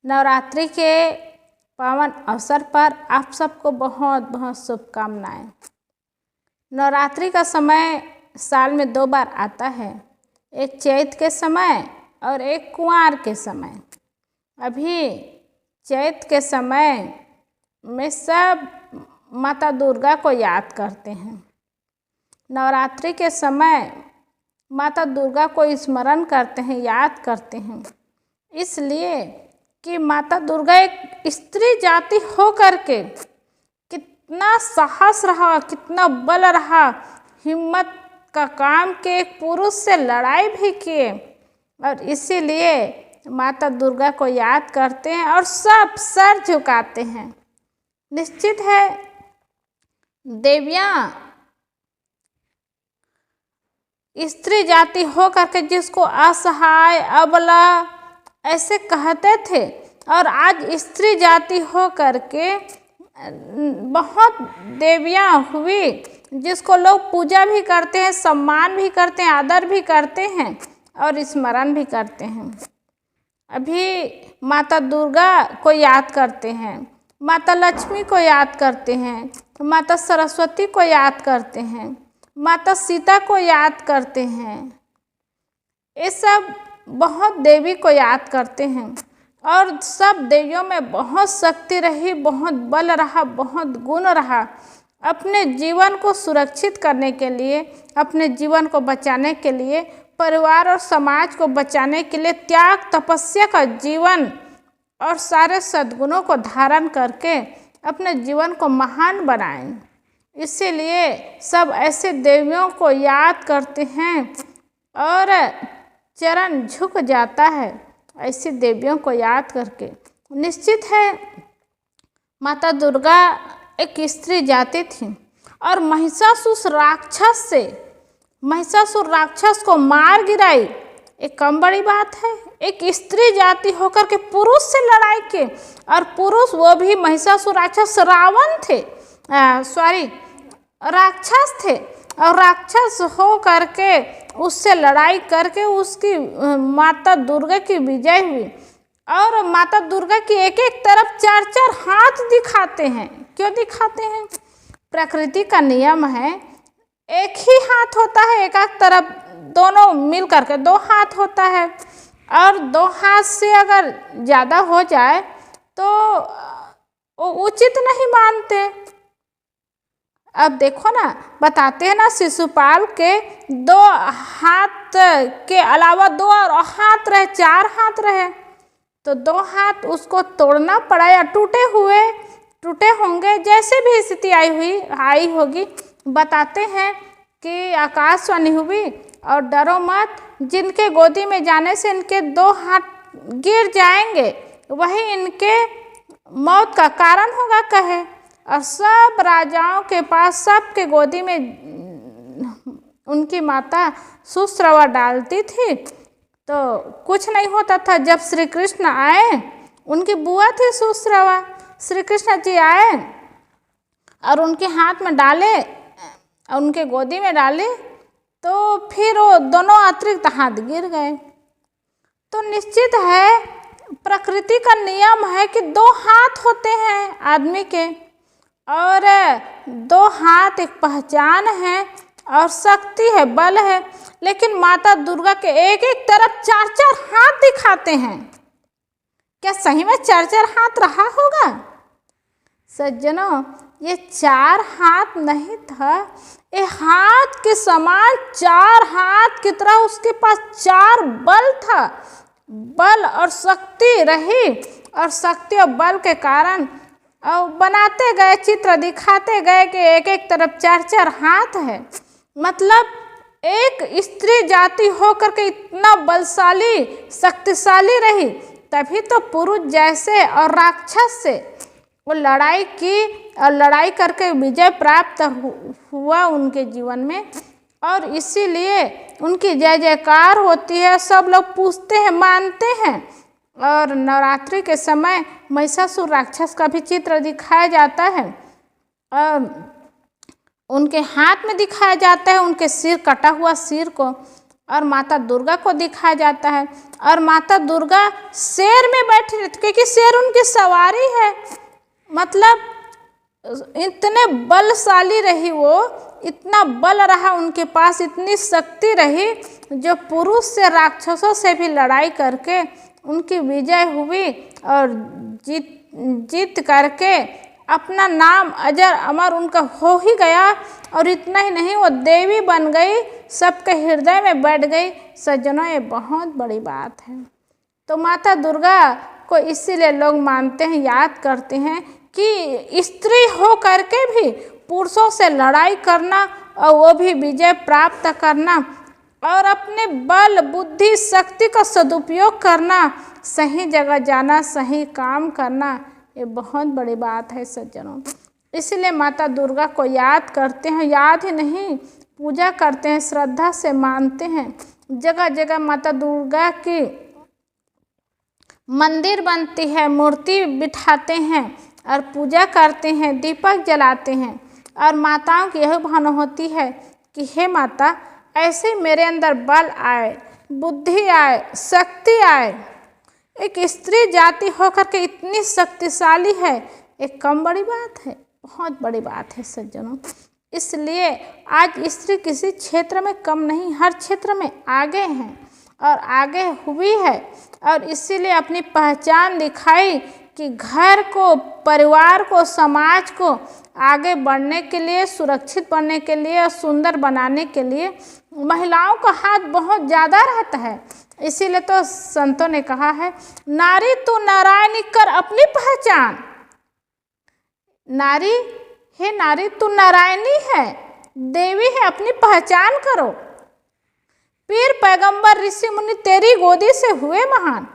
नवरात्रि के पावन अवसर पर आप सबको बहुत बहुत शुभकामनाएं। नवरात्रि का समय साल में 2 बार आता है, एक चैत के समय और एक कुंवार के समय। अभी चैत के समय में सब माता दुर्गा को याद करते हैं। नवरात्रि के समय माता दुर्गा को स्मरण करते हैं, याद करते हैं, इसलिए कि माता दुर्गा एक स्त्री जाति हो करके कितना साहस रहा, कितना बल रहा, हिम्मत का काम के एक पुरुष से लड़ाई भी किए, और इसीलिए माता दुर्गा को याद करते हैं और सब सर झुकाते हैं। निश्चित है देवियाँ स्त्री जाति हो करके जिसको असहाय, अबला ऐसे कहते थे, और आज स्त्री जाति हो करके बहुत देवियाँ हुई जिसको लोग पूजा भी करते हैं, सम्मान भी करते हैं, आदर भी करते हैं और स्मरण भी करते हैं। अभी माता दुर्गा को याद करते हैं, माता लक्ष्मी को याद करते हैं, माता सरस्वती को याद करते हैं, माता सीता को याद करते हैं। ये सब बहुत देवी को याद करते हैं, और सब देवियों में बहुत शक्ति रही, बहुत बल रहा, बहुत गुण रहा। अपने जीवन को सुरक्षित करने के लिए, अपने जीवन को बचाने के लिए, परिवार और समाज को बचाने के लिए त्याग तपस्या का जीवन और सारे सद्गुणों को धारण करके अपने जीवन को महान बनाएं। इसीलिए सब ऐसे देवियों को याद करते हैं और चरण झुक जाता है ऐसी देवियों को याद करके। निश्चित है माता दुर्गा एक स्त्री जाति थी और महिषासुर राक्षस को मार गिराई। एक कम बड़ी बात है, एक स्त्री जाति होकर के पुरुष से लड़ाई के, और पुरुष वो भी महिषासुर राक्षस रावण थे, राक्षस थे, और राक्षस हो करके उससे लड़ाई करके उसकी माता दुर्गा की विजय हुई। और माता दुर्गा की एक एक तरफ 4-4 हाथ दिखाते हैं। क्यों दिखाते हैं? प्रकृति का नियम है, एक ही हाथ होता है, एक एक तरफ दोनों मिल करके 2 हाथ होता है, और 2 हाथ से अगर ज़्यादा हो जाए तो वो उचित नहीं मानते। अब देखो ना, बताते हैं ना, शिशुपाल के 2 हाथ के अलावा 2 और हाथ रहे, 4 हाथ रहे, तो 2 हाथ उसको तोड़ना पड़ा या टूटे होंगे, जैसे भी स्थिति आई होगी। बताते हैं कि आकाशवाणी हुई और डरो मत, जिनके गोदी में जाने से इनके 2 हाथ गिर जाएंगे वही इनके मौत का कारण होगा कहे। और सब राजाओं के पास, सबके गोदी में उनकी माता सुश्रवा डालती थी तो कुछ नहीं होता था। जब श्री कृष्ण आए, उनकी बुआ थी सुश्रवा, श्री कृष्ण जी आए और उनके हाथ में डाले और उनके गोदी में डाले तो फिर वो दोनों अतिरिक्त हाथ गिर गए। तो निश्चित है प्रकृति का नियम है कि 2 हाथ होते हैं आदमी के, और 2 हाथ एक पहचान है और शक्ति है, बल है। लेकिन माता दुर्गा के एक एक तरफ 4-4 हाथ दिखाते हैं। क्या सही में 4-4 हाथ रहा होगा? सज्जनों, ये 4 हाथ नहीं था, ये हाथ के समान 4 हाथ की तरह उसके पास 4 बल था। बल और शक्ति रही, और शक्ति और बल के कारण और बनाते गए, चित्र दिखाते गए कि एक एक तरफ 4-4 हाथ है। मतलब एक स्त्री जाति होकर के इतना बलशाली, शक्तिशाली रही, तभी तो पुरुष जैसे और राक्षस से वो लड़ाई की, और लड़ाई करके विजय प्राप्त हुआ उनके जीवन में, और इसीलिए उनकी जय जयकार होती है, सब लोग पूजते हैं, मानते हैं। और नवरात्रि के समय महिषासुर राक्षस का भी चित्र दिखाया जाता है, और उनके हाथ में दिखाया जाता है, उनके सिर, कटा हुआ सिर को, और माता दुर्गा को दिखाया जाता है। और माता दुर्गा शेर में बैठी रहती, क्योंकि शेर उनकी सवारी है। मतलब इतने बलशाली रही वो, इतना बल रहा उनके पास, इतनी शक्ति रही, जो पुरुष से राक्षसों से भी लड़ाई करके उनकी विजय हुई और जीत करके अपना नाम अजर अमर उनका हो ही गया। और इतना ही नहीं, वो देवी बन गई, सबके हृदय में बैठ गई। सज्जनों, ये बहुत बड़ी बात है। तो माता दुर्गा को इसीलिए लोग मानते हैं, याद करते हैं कि स्त्री हो करके भी पुरुषों से लड़ाई करना और वो भी विजय प्राप्त करना और अपने बल बुद्धि शक्ति का सदुपयोग करना, सही जगह जाना, सही काम करना, ये बहुत बड़ी बात है सज्जनों। इसलिए माता दुर्गा को याद करते हैं, याद ही नहीं पूजा करते हैं, श्रद्धा से मानते हैं। जगह जगह माता दुर्गा की मंदिर बनती है, मूर्ति बिठाते हैं और पूजा करते हैं, दीपक जलाते हैं। और माताओं की यह भावना होती है कि हे माता, ऐसे मेरे अंदर बल आए, बुद्धि आए, शक्ति आए। एक स्त्री जाति होकर के इतनी शक्तिशाली है, एक कम बड़ी बात है, बहुत बड़ी बात है सज्जनों। इसलिए आज स्त्री किसी क्षेत्र में कम नहीं, हर क्षेत्र में आगे हैं और आगे हुई है। और इसीलिए अपनी पहचान दिखाई कि घर को, परिवार को, समाज को आगे बढ़ने के लिए, सुरक्षित बनने के लिए और सुंदर बनाने के लिए महिलाओं का हाथ बहुत ज़्यादा रहता है। इसीलिए तो संतों ने कहा है, नारी तू नारायणी कर अपनी पहचान। नारी, हे नारी तू नारायणी है, देवी है, अपनी पहचान करो। पीर पैगंबर ऋषि मुनि तेरी गोदी से हुए महान।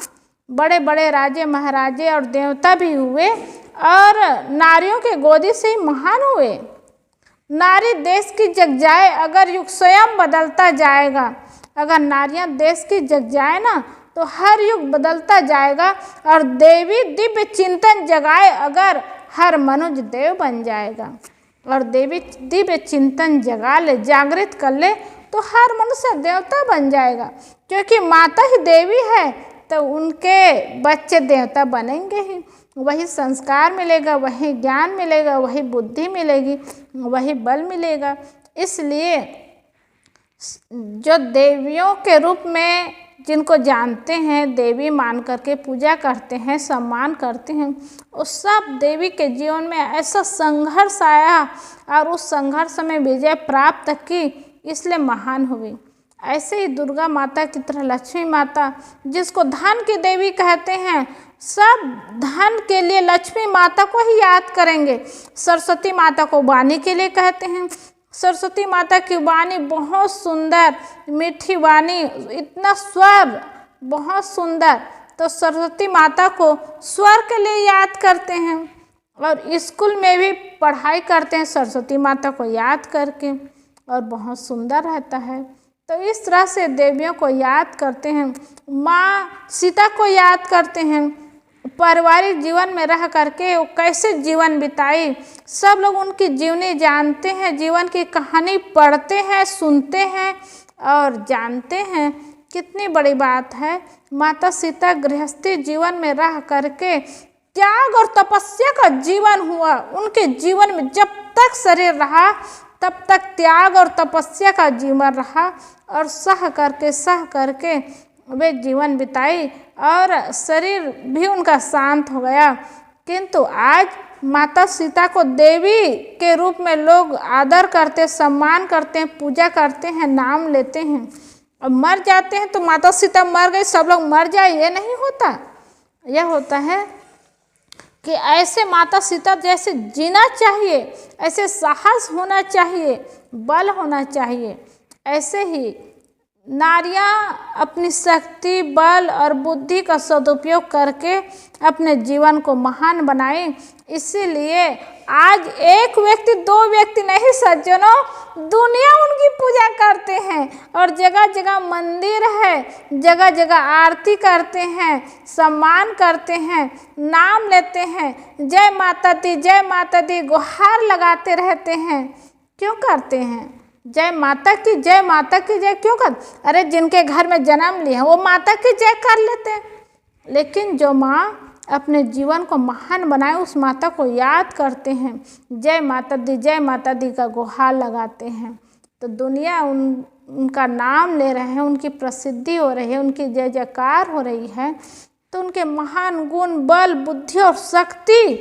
बड़े बड़े राजे महाराजे और देवता भी हुए और नारियों के गोदी से ही महान हुए। नारी देश की जग जाए, अगर युग स्वयं बदलता जाएगा। अगर नारियां देश की जग जाए ना, तो हर युग बदलता जाएगा। और देवी दिव्य चिंतन जगाए, अगर हर मनुज देव बन जाएगा। और देवी दिव्य चिंतन जगा ले, जागृत कर ले, तो हर मनुष्य देवता बन जाएगा। क्योंकि माता ही देवी है, तो उनके बच्चे देवता बनेंगे ही। वही संस्कार मिलेगा, वही ज्ञान मिलेगा, वही बुद्धि मिलेगी, वही बल मिलेगा। इसलिए जो देवियों के रूप में जिनको जानते हैं, देवी मान करके पूजा करते हैं, सम्मान करते हैं, उस सब देवी के जीवन में ऐसा संघर्ष आया और उस संघर्ष में विजय प्राप्त की, इसलिए महान हुई। ऐसे ही दुर्गा माता की तरह लक्ष्मी माता, जिसको धन की देवी कहते हैं, सब धन के लिए लक्ष्मी माता को ही याद करेंगे। सरस्वती माता को वाणी के लिए कहते हैं। सरस्वती माता की वाणी बहुत सुंदर, मीठी वाणी, इतना स्वर बहुत सुंदर, तो सरस्वती माता को स्वर के लिए याद करते हैं। और स्कूल में भी पढ़ाई करते हैं सरस्वती माता को याद करके, और बहुत सुंदर रहता है। तो इस तरह से देवियों को याद करते हैं। माँ सीता को याद करते हैं, पारिवारिक जीवन में रह करके वो कैसे जीवन बिताई, सब लोग उनकी जीवनी जानते हैं, जीवन की कहानी पढ़ते हैं, सुनते हैं और जानते हैं। कितनी बड़ी बात है। माता सीता गृहस्थी जीवन में रह करके त्याग और तपस्या का जीवन हुआ उनके जीवन में। जब तक शरीर रहा तब तक त्याग और तपस्या का जीवन रहा, और सह करके वे जीवन बिताई और शरीर भी उनका शांत हो गया। किंतु आज माता सीता को देवी के रूप में लोग आदर करते, सम्मान करते हैं, पूजा करते हैं, नाम लेते हैं। और मर जाते हैं तो माता सीता मर गई, सब लोग मर जाए, ये नहीं होता। यह होता है कि ऐसे माता सीता जैसे जीना चाहिए, ऐसे साहस होना चाहिए, बल होना चाहिए। ऐसे ही नारियां अपनी शक्ति, बल और बुद्धि का सदुपयोग करके अपने जीवन को महान बनाएं। इसीलिए आज एक व्यक्ति, दो व्यक्ति नहीं सज्जनों, दुनिया उनकी पूजा करते हैं। और जगह जगह मंदिर है, जगह जगह आरती करते हैं, सम्मान करते हैं, नाम लेते हैं, जय माता दी, जय माता दी गुहार लगाते रहते हैं। क्यों करते हैं? जय माता की जय, माता की जय क्यों कर? अरे जिनके घर में जन्म लिए हैं वो माता की जय कर लेते हैं, लेकिन जो माँ अपने जीवन को महान बनाए उस माता को याद करते हैं, जय माता दी का गुहार लगाते हैं, तो दुनिया उनका नाम ले रहे हैं, उनकी प्रसिद्धि हो रही है, उनकी जय जयकार हो रही है, तो उनके महान गुण, बल, बुद्धि और शक्ति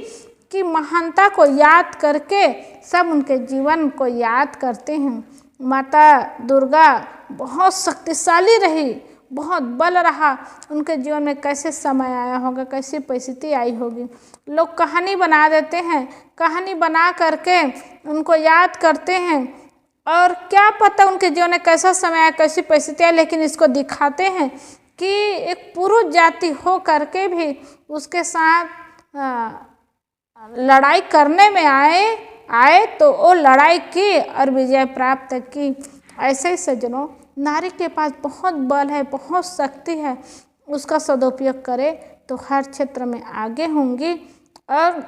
की महानता को याद करके सब उनके जीवन को याद करते हैं। माता दुर्गा बहुत शक्तिशाली रही, बहुत बल रहा उनके जीवन में, कैसे समय आया होगा, कैसी परिस्थिति आई होगी। लोग कहानी बना देते हैं, कहानी बना करके उनको याद करते हैं, और क्या पता उनके जीवन में कैसा समय आया, कैसी परिस्थिति आई, लेकिन इसको दिखाते हैं कि एक पुरुष जाति हो करके भी उसके साथ लड़ाई करने में आए तो वो लड़ाई की और विजय प्राप्त की। ऐसे ही सज्जनों, नारी के पास बहुत बल है, बहुत शक्ति है, उसका सदुपयोग करे तो हर क्षेत्र में आगे होंगी और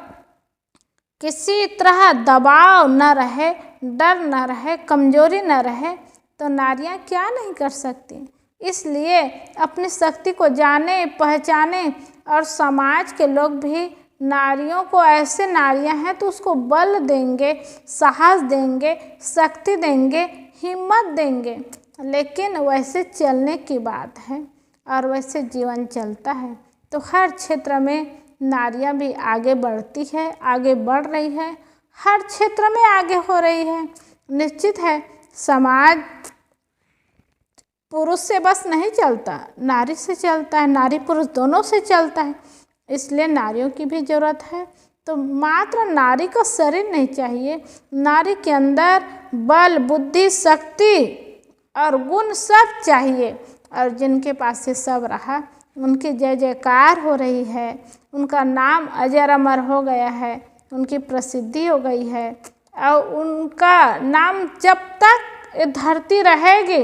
किसी तरह दबाव न रहे, डर न रहे, कमजोरी न रहे, तो नारियां क्या नहीं कर सकती। इसलिए अपनी शक्ति को जाने, पहचाने, और समाज के लोग भी नारियों को, ऐसे नारियां हैं तो उसको बल देंगे, साहस देंगे, शक्ति देंगे, हिम्मत देंगे, लेकिन वैसे चलने की बात है और वैसे जीवन चलता है। तो हर क्षेत्र में नारियां भी आगे बढ़ती है, आगे बढ़ रही है, हर क्षेत्र में आगे हो रही है। निश्चित है समाज पुरुष से बस नहीं चलता, नारी से चलता है, नारी पुरुष दोनों से चलता है, इसलिए नारियों की भी ज़रूरत है। तो मात्र नारी का शरीर नहीं चाहिए, नारी के अंदर बल, बुद्धि, शक्ति और गुण सब चाहिए, और जिनके पास से सब रहा उनकी जय जयकार हो रही है, उनका नाम अजर अमर हो गया है, उनकी प्रसिद्धि हो गई है, और उनका नाम जब तक धरती रहेगी,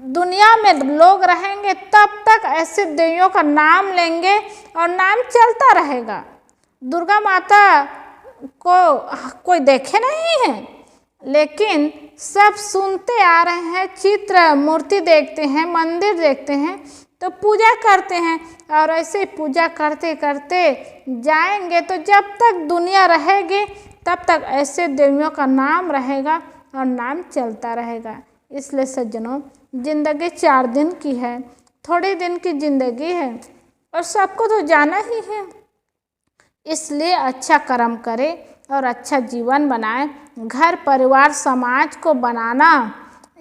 दुनिया में लोग रहेंगे, तब तक ऐसे देवियों का नाम लेंगे और नाम चलता रहेगा। दुर्गा माता को कोई देखे नहीं है, लेकिन सब सुनते आ रहे हैं, चित्र मूर्ति देखते हैं, मंदिर देखते हैं, तो पूजा करते हैं, और ऐसे पूजा करते करते जाएंगे तो जब तक दुनिया रहेगी तब तक ऐसे देवियों का नाम रहेगा और नाम चलता रहेगा। इसलिए सज्जनों, जिंदगी 4 दिन की है, थोड़े दिन की जिंदगी है और सबको तो जाना ही है, इसलिए अच्छा कर्म करें और अच्छा जीवन बनाएं। घर परिवार समाज को बनाना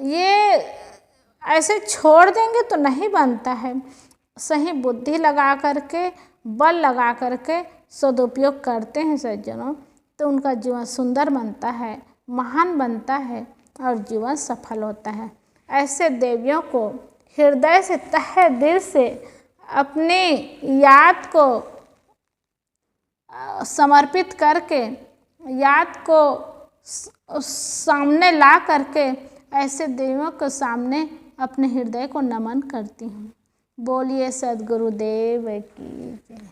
ये ऐसे छोड़ देंगे तो नहीं बनता है। सही बुद्धि लगा करके, बल लगा करके सदुपयोग करते हैं सज्जनों, तो उनका जीवन सुंदर बनता है, महान बनता है और जीवन सफल होता है। ऐसे देवियों को हृदय से, तहे दिल से अपनी याद को समर्पित करके, याद को सामने ला करके ऐसे देवियों के सामने अपने हृदय को नमन करती हूँ। बोलिए सद्गुरुदेव की जय।